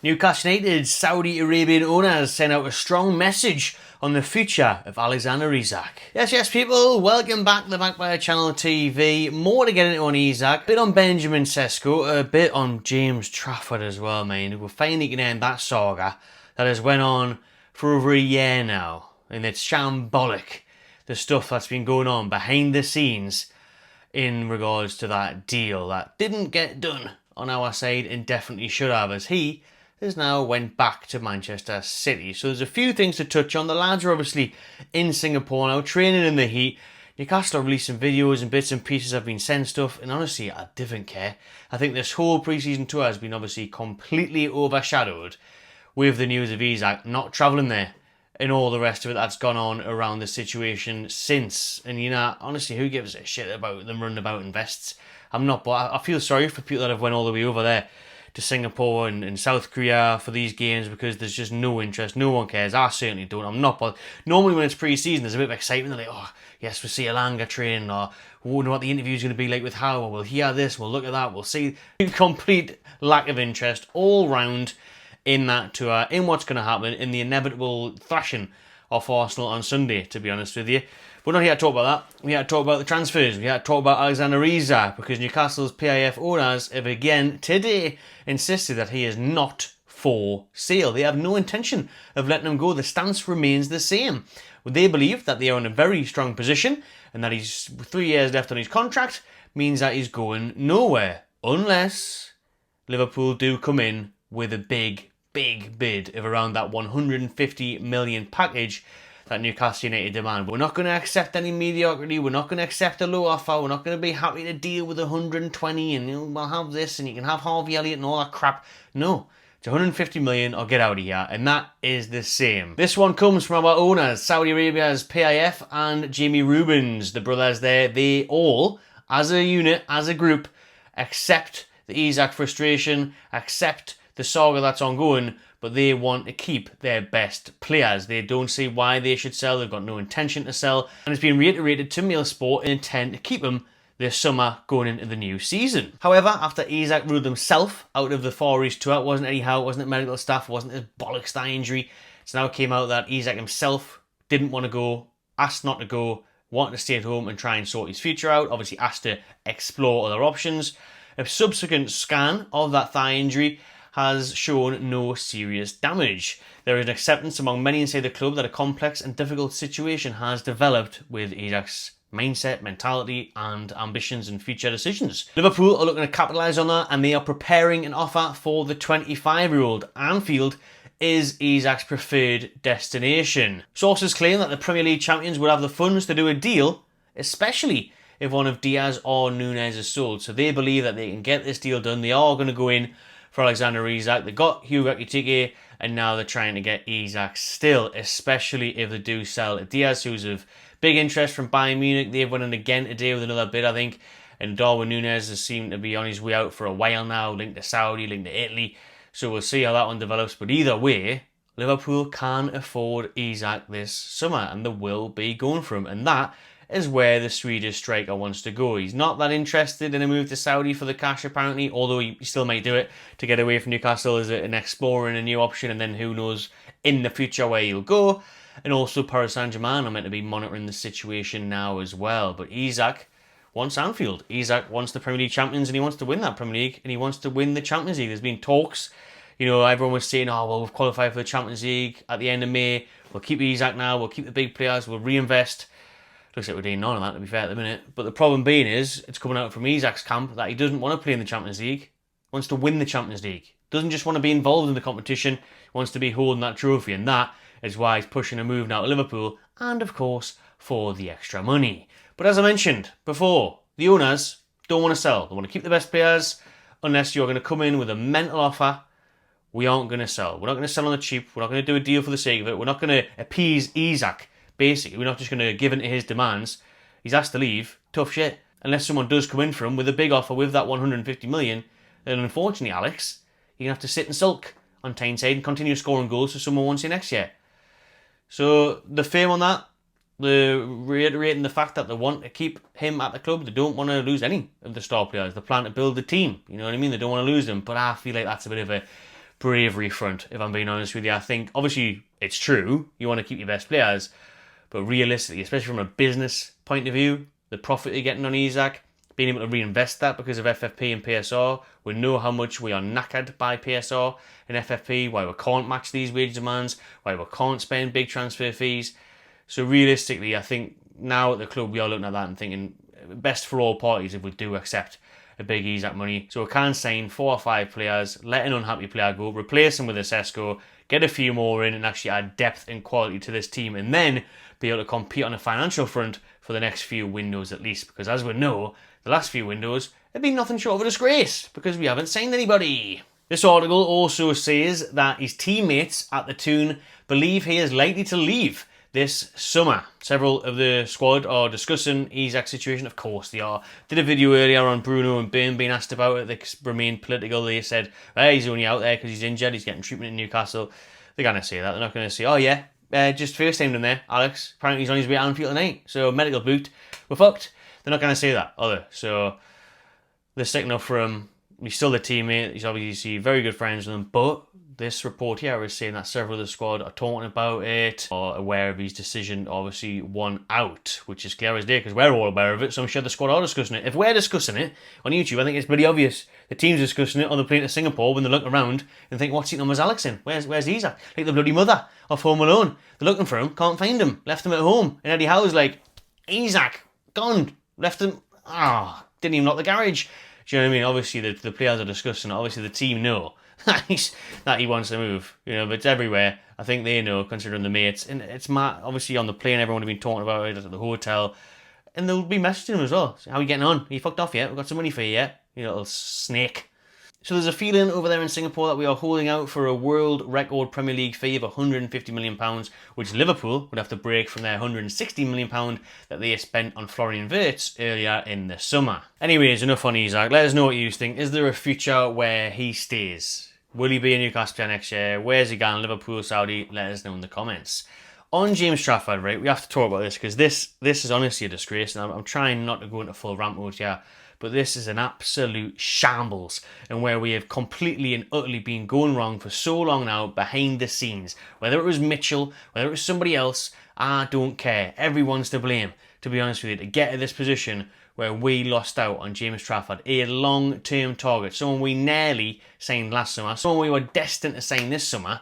Newcastle United's Saudi Arabian owners sent out a strong message on the future of Alexander Isak. Yes, people, welcome back to the Backfire Channel TV. More to get into on Isak, a bit on Benjamin Sesko, a bit on James Trafford as well, man. We're finally going to end that saga that has went on for over a year now. And it's shambolic, the stuff that's been going on behind the scenes in regards to that deal that didn't get done on our side and definitely should have, as he has now went back to Manchester City. So there's a few things to touch on. The lads are obviously in Singapore now, training in the heat. Newcastle are releasing videos and bits and pieces, have been sent stuff, and honestly, I didn't care. I think this whole pre-season tour has been obviously completely overshadowed with the news of Isak not travelling there and all the rest of it that's gone on around the situation since. And, you know, honestly, who gives a shit about them running about in vests? I'm not, but I feel sorry for people that have went all the way over there to Singapore and South Korea for these games, because there's just no interest. No one cares. I certainly don't. I'm not, but normally when it's pre-season, there's a bit of excitement. They're like, oh, yes, we'll see Alanga training, or we wonder what the interview's going to be like with Howe, or we'll hear this, we'll look at that, we'll see. Complete lack of interest all round in that tour, in what's going to happen, in the inevitable thrashing of Arsenal on Sunday, to be honest with you. We're not here to talk about that. We're here to talk about the transfers. We're here to talk about Alexander Isak, because Newcastle's PIF owners have again today insisted that he is not for sale. They have no intention of letting him go. The stance remains the same. They believe that they are in a very strong position and that he's 3 years left on his contract means that he's going nowhere unless Liverpool do come in with a big bid of around that 150 million package that Newcastle United demand. We're not going to accept any mediocrity. We're not going to accept a low offer. We're not going to be happy to deal with 120 and, you know, we'll have this and you can have Harvey Elliott and all that crap. No, it's 150 million or get out of here, and that is the same. This one comes from our owners, Saudi Arabia's PIF and Jamie Rubens, the brothers there. They all, as a unit, as a group, accept the Isak frustration, accept the saga that's ongoing, but they want to keep their best players. They don't see why they should sell. They've got no intention to sell. And it's been reiterated to Mailsport an intent to keep them this summer going into the new season. However, after Isak ruled himself out of the Far East tour, it wasn't Eddie Howe, it wasn't the medical staff, it wasn't his bollocks thigh injury. It's now came out that Isak himself didn't want to go, asked not to go, wanted to stay at home and try and sort his future out, obviously asked to explore other options. A subsequent scan of that thigh injury has shown no serious damage. There is an acceptance among many inside the club that a complex and difficult situation has developed with Isak's mindset, mentality and ambitions and future decisions. Liverpool are looking to capitalise on that, and they are preparing an offer for the 25-year-old. Anfield is Isak's preferred destination. Sources claim that the Premier League champions would have the funds to do a deal, especially if one of Diaz or Nunez is sold. So they believe that they can get this deal done. They are going to go in for Alexander Isak. They got Hugo Ekitike, and now they're trying to get Isak still, especially if they do sell Diaz, who's of big interest from Bayern Munich. They've went in again today with another bid, I think, and Darwin Nunez has seemed to be on his way out for a while now, linked to Saudi, linked to Italy, so we'll see how that one develops. But either way, Liverpool can afford Isak this summer, and they will be going for him, and that is where the Swedish striker wants to go. He's not that interested in a move to Saudi for the cash, apparently, although he still might do it to get away from Newcastle as an explorer and a new option, and then who knows in the future where he'll go. And also Paris Saint-Germain are meant to be monitoring the situation now as well. But Isak wants Anfield. Isak wants the Premier League champions, and he wants to win that Premier League, and he wants to win the Champions League. There's been talks, you know, everyone was saying, oh, well, we've qualified for the Champions League at the end of May. We'll keep Isak now. We'll keep the big players. We'll reinvest. Looks like we're doing none of that, to be fair, at the minute. But the problem being is, it's coming out from Isak's camp that he doesn't want to play in the Champions League. He wants to win the Champions League. Doesn't just want to be involved in the competition. He wants to be holding that trophy. And that is why he's pushing a move now to Liverpool. And, of course, for the extra money. But as I mentioned before, the owners don't want to sell. They want to keep the best players. Unless you're going to come in with a mental offer, we aren't going to sell. We're not going to sell on the cheap. We're not going to do a deal for the sake of it. We're not going to appease Isak. Basically, we're not just going to give in to his demands. He's asked to leave. Tough shit. Unless someone does come in for him with a big offer with that 150 million, then unfortunately, Alex, you're going to have to sit and sulk on Tyneside and continue scoring goals for someone wants you next year. So, the fame on that, the reiterating the fact that they want to keep him at the club. They don't want to lose any of the star players. They plan to build the team. You know what I mean? They don't want to lose them. But I feel like that's a bit of a bravery front, if I'm being honest with you. I think, obviously, it's true, you want to keep your best players, but realistically, especially from a business point of view, the profit you're getting on Isak, being able to reinvest that because of FFP and PSR, we know how much we are knackered by PSR and FFP, why we can't match these wage demands, why we can't spend big transfer fees. So realistically, I think now at the club, we are looking at that and thinking best for all parties if we do accept a big Isak money. So we can sign 4 or 5 players, let an unhappy player go, replace him with a Sesko, get a few more in and actually add depth and quality to this team, and then be able to compete on a financial front for the next few windows at least. Because as we know, the last few windows have been nothing short of a disgrace because we haven't signed anybody. This article also says that his teammates at the Toon believe he is likely to leave this summer. Several of the squad are discussing Isak's situation. Of course they are. Did a video earlier on Bruno and Byrne being asked about it. They remained political. They said, hey, he's only out there because he's injured. He's getting treatment in Newcastle. They're going to say that. They're not going to say, oh yeah, just first named him there, Alex. Apparently he's on his way to Anfield tonight. So medical boot. We're fucked. They're not going to say that, are they? So they're sticking up for him. He's still the teammate. He's obviously very good friends with them. But this report here is saying that several of the squad are talking about it, are aware of his decision, obviously one out, which is clear as day because we're all aware of it, so I'm sure the squad are discussing it. If we're discussing it on YouTube, I think it's pretty obvious. The team's discussing it on the plane to Singapore when they look around and think, what's seat numbers Alex in? Where's Isak? Like the bloody mother of Home Alone. They're looking for him, can't find him, left him at home. And Eddie Howe's like, Isak, gone, left him, didn't even lock the garage. Do you know what I mean? Obviously the players are discussing it, obviously the team know that he wants to move, but it's everywhere. I think they know, considering the mates, and it's obviously on the plane. Everyone have been talking about it at the hotel, and they'll be messaging him as well. So, how are you getting on? Are you fucked off yet? We've got some money for you yet? You little snake. So there's a feeling over there in Singapore that we are holding out for a world record Premier League fee of £150 million, which Liverpool would have to break from their £160 million that they spent on Florian Wirtz earlier in the summer. Anyways, enough on Isak. Let us know what you think. Is there a future where he stays? Will he be a Newcastle player next year? Where's he going? Liverpool, Saudi? Let us know in the comments. On James Trafford, right, we have to talk about this because this is honestly a disgrace, and I'm trying not to go into full rant mode here, but this is an absolute shambles, and where we have completely and utterly been going wrong for so long now behind the scenes. Whether it was Mitchell, whether it was somebody else, I don't care. Everyone's to blame, to be honest with you, to get to this position where we lost out on James Trafford, a long-term target, someone we nearly signed last summer, someone we were destined to sign this summer,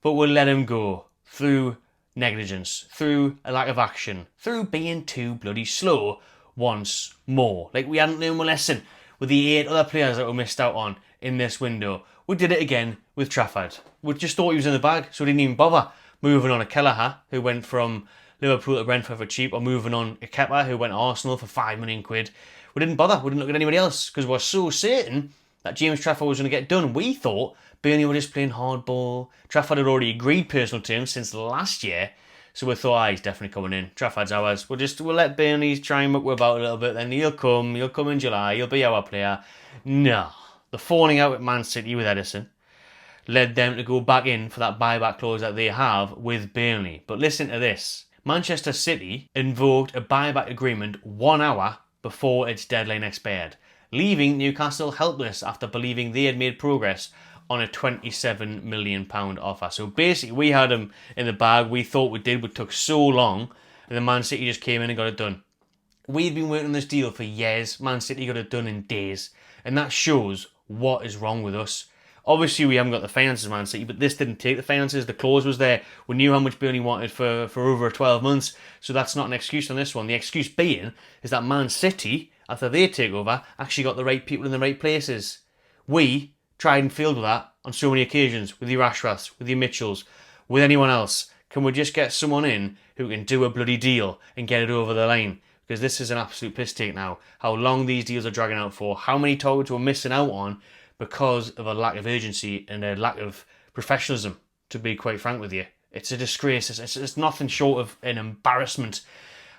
but we'll let him go through negligence, through a lack of action, through being too bloody slow once more. Like we hadn't learned a lesson with the 8 other players that we missed out on in this window. We did it again with Trafford. We just thought he was in the bag, so we didn't even bother moving on a Kelleher, who went from Liverpool to Brentford for cheap, or moving on a Kepa, who went to Arsenal for £5 million. We didn't bother. We didn't look at anybody else because we're so certain that James Trafford was going to get done. We thought Burnley were just playing hardball. Trafford had already agreed personal terms since last year, so we thought, he's definitely coming in. Trafford's ours. We'll let Burnley try and muck about a little bit. Then he'll come in July. He'll be our player. No, the falling out with Man City with Edison led them to go back in for that buyback clause that they have with Burnley. But listen to this. Manchester City invoked a buyback agreement 1 hour before its deadline expired, leaving Newcastle helpless after believing they had made progress on a £27 million offer. So basically, we had him in the bag. We thought we did, but took so long, and then Man City just came in and got it done. We'd been working on this deal for years. Man City got it done in days, and that shows what is wrong with us. Obviously, we haven't got the finances, Man City, but this didn't take the finances. The clause was there. We knew how much Burnley wanted for over 12 months, so that's not an excuse on this one. The excuse being is that Man City, after they take over, actually got the right people in the right places. We tried and failed with that on so many occasions, with your Ashworths, with your Mitchells, with anyone else. Can we just get someone in who can do a bloody deal and get it over the line? Because this is an absolute piss take now. How long these deals are dragging out for, how many targets we're missing out on, because of a lack of urgency and a lack of professionalism, to be quite frank with you. It's a disgrace. It's nothing short of an embarrassment.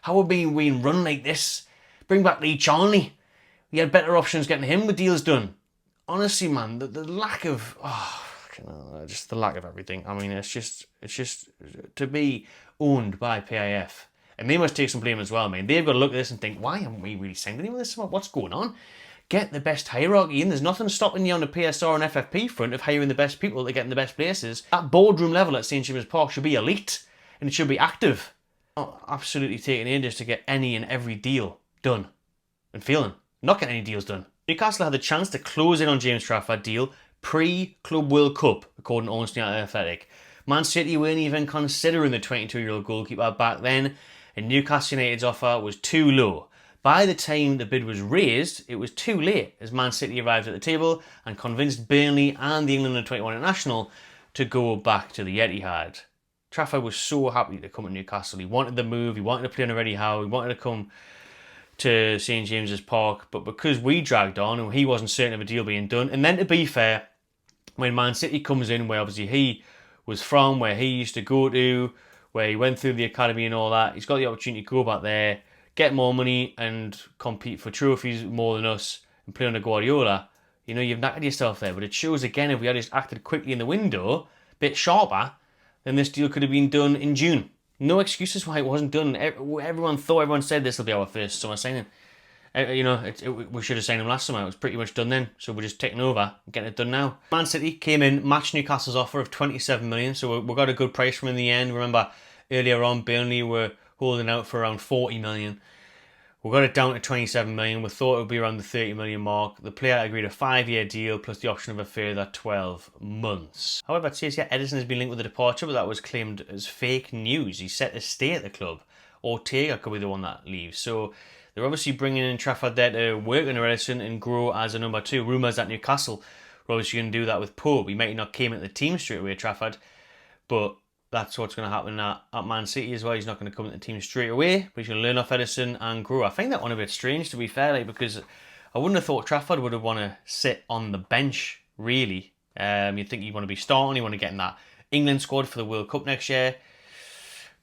How are we being run like this? Bring back Lee Charnley. We had better options getting him the deals done. Honestly, man, the lack of... just the lack of everything. I mean, it's just to be owned by PIF. And they must take some blame as well, man. They've got to look at this and think, why haven't we really signed anyone this summer? What's going on? get the best hierarchy in. There's nothing stopping you on the PSR and FFP front of hiring the best people to get in the best places. That boardroom level at St James's Park should be elite, and it should be active. Not absolutely taking ages to get any and every deal done. And feeling not getting any deals done. Newcastle had the chance to close in on James Trafford deal pre-Club World Cup, according to Ornstein Athletic. Man City weren't even considering the 22-year-old goalkeeper back then, and Newcastle United's offer was too low. By the time the bid was raised, it was too late as Man City arrived at the table and convinced Burnley and the England under-21 international to go back to the Etihad. Trafford was so happy to come to Newcastle. He wanted the move, he wanted to play on a Eddie Howe, he wanted to come to St James's Park, but because we dragged on and he wasn't certain of a deal being done, and then to be fair, when Man City comes in, where obviously he was from, where he used to go to, where he went through the academy and all that, he's got the opportunity to go back there, get more money and compete for trophies more than us and play under Guardiola. You know, you've knackered yourself there, but it shows again, if we had just acted quickly in the window, a bit sharper, then this deal could have been done in June. No excuses why it wasn't done. Everyone said this will be our first summer signing. We should have signed him last summer. It was pretty much done then. So we're just taking over and getting it done now. Man City came in, matched Newcastle's offer of 27 million. So we got a good price from him in the end. Remember, earlier on, Burnley were holding out for around 40 million. We got it down to 27 million. We thought it would be around the 30 million mark. The player agreed a 5-year deal plus the option of a further 12 months. However, it says here Edison has been linked with the departure, but that was claimed as fake news. He's set to stay at the club. Ortega could be the one that leaves. So they're obviously bringing in Trafford there to work under Edison and grow as a number 2. Rumours that Newcastle were obviously going to do that with Pope. He might not came at the team straight away, Trafford, but that's what's going to happen at Man City as well. He's not going to come at the team straight away, but he's going to learn off Edison and grow. I find that one a bit strange, to be fair, because I wouldn't have thought Trafford would have want to sit on the bench, really. You'd think he'd want to be starting, he'd want to get in that England squad for the World Cup next year.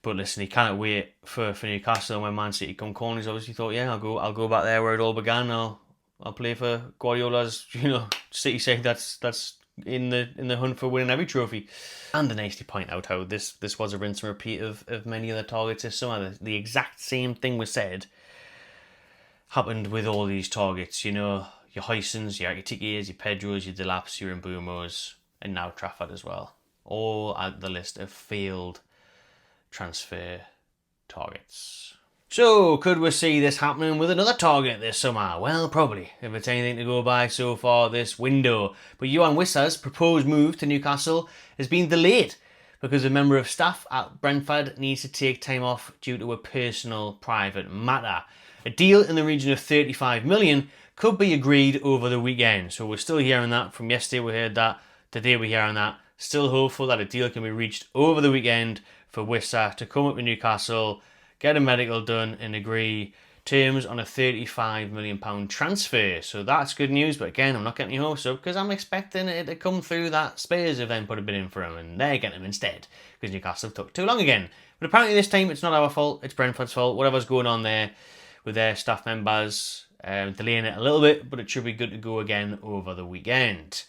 But listen, he can't wait for Newcastle, and when Man City come calling, he's obviously thought, yeah, I'll go back there where it all began. I'll play for Guardiola's, City side that's in the hunt for winning every trophy. And to nicely point out how this was a rinse and repeat of many other targets this summer. The exact same thing was said happened with all these targets. Your Huysons, your Ekitiki's, your Pedros, your Delaps, your Mbumos, and now Trafford as well. All at the list of failed transfer targets. So, could we see this happening with another target this summer? Well, probably, if it's anything to go by so far this window. But Johan Wissa's proposed move to Newcastle has been delayed because a member of staff at Brentford needs to take time off due to a personal private matter. A deal in the region of 35 million could be agreed over the weekend. So we're still hearing that. From yesterday we heard that. Today we're hearing that. Still hopeful that a deal can be reached over the weekend for Wissa to come up to Newcastle, get a medical done and agree terms on a £35 million transfer. So that's good news, but again, I'm not getting your hopes up because I'm expecting it to come through that Spurs have then put a bid in for him and they're getting him instead because Newcastle took too long again. But apparently this time it's not our fault, it's Brentford's fault. Whatever's going on there with their staff members, delaying it a little bit, but it should be good to go again over the weekend.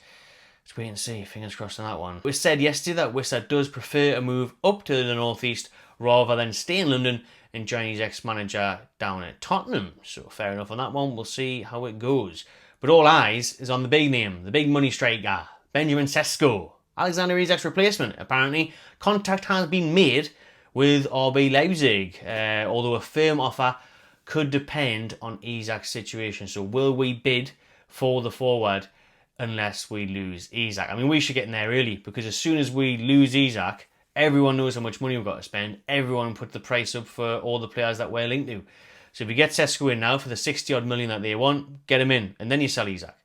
Let's wait and see, fingers crossed on that one. It was said yesterday that Wissa does prefer a move up to the northeast rather than stay in London and join his ex-manager down at Tottenham. So fair enough on that one, we'll see how it goes. But all eyes is on the big name, the big money striker, Benjamin Sesko. Alexander Isak's replacement. Apparently, contact has been made with RB Leipzig, although a firm offer could depend on Isak's situation. So will we bid for the forward unless we lose Isak? I mean, we should get in there early because as soon as we lose Isak, everyone knows how much money we've got to spend. Everyone put the price up for all the players that we're linked to. So if you get Sesko in now for the 60 odd million that they want, get him in and then you sell Isak.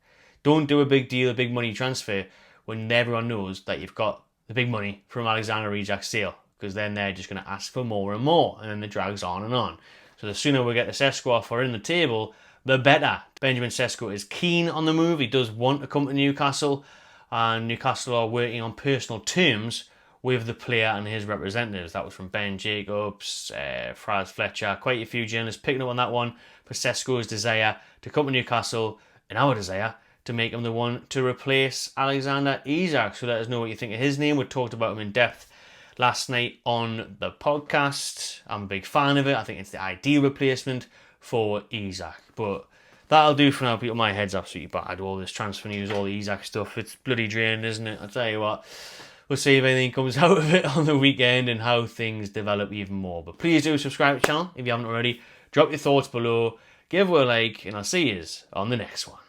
Don't do a big deal, a big money transfer when everyone knows that you've got the big money from Alexander Isak's sale, because then they're just going to ask for more and more and then the drags on and on. So the sooner we get the Sesko offer in the table, the better. Benjamin Sesko is keen on the move. He does want to come to Newcastle, and Newcastle are working on personal terms with the player and his representatives. That was from Ben Jacobs, Fraz Fletcher, quite a few journalists picking up on that one for Sesko's desire to come to Newcastle and our desire to make him the one to replace Alexander Isak. So let us know what you think of his name. We talked about him in depth last night on the podcast. I'm a big fan of it. I think it's the ideal replacement for Isak. But that'll do for now, people. My head's absolutely bad. All this transfer news, all the Isak stuff. It's bloody draining, isn't it? I'll tell you what. We'll see if anything comes out of it on the weekend and how things develop even more. But please do subscribe to the channel if you haven't already. Drop your thoughts below. Give it a like, and I'll see you on the next one.